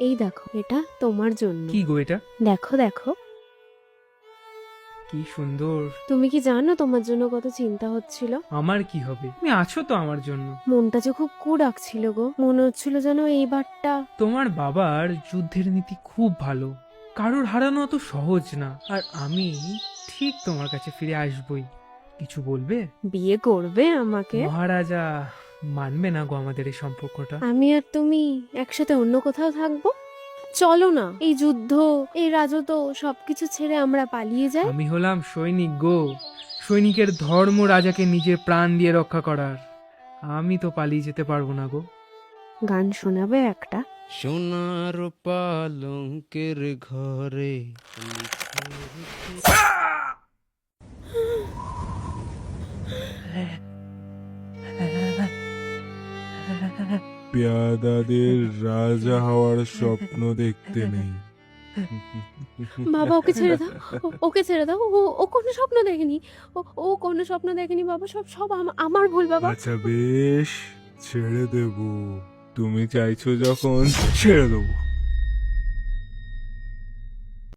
এই দেখো, এটা তোমার জন্য। কি গো এটা? দেখো দেখো, কি সুন্দর। তুমি কি জানো তোমার জন্য কত চিন্তা হচ্ছিল? আমার কি হবে? তুমি আছো তো আমার জন্য। মনটা যে খুব ডাকছিল গো, মনে হচ্ছিল যেন এইবারটা। তোমার বাবার যুদ্ধের নীতি খুব ভালো, কারোর হারানো অত সহজ না। আর আমি ঠিক তোমার কাছে ফিরে আসবই। কিছু বলবে? বিয়ে করবে আমাকে? মহারাজা মানবে না গো আমাদের এই সম্পর্কটা। আমি আর তুমি একসাথে অন্য কোথাও থাকবো? চলো না, এই যুদ্ধ, এই রাজত্ব সবকিছু ছেড়ে আমরা পালিয়ে যাই। আমি হলাম সৈনিক গো, সৈনিকের ধর্ম রাজাকে নিজের প্রাণ দিয়ে রক্ষা করার। আমি তো পালিয়ে যেতে পারবো না গো। গান শোনাবে একটা? সোনার পালঙ্কের ঘরে পেয়াদাদের রাজা হওয়ার স্বপ্ন দেখতে নেই। বাবা, ওকে ছেড়ে দাও, ওকে ছেড়ে দাও। ও কোনো স্বপ্ন দেখেনি, ও কোনো স্বপ্ন দেখেনি বাবা। সব সব আমার ভুল বাবা। আচ্ছা বেশ, ছেড়ে দেব। তুমি চাইছো যখন ছেড়ে দেবো।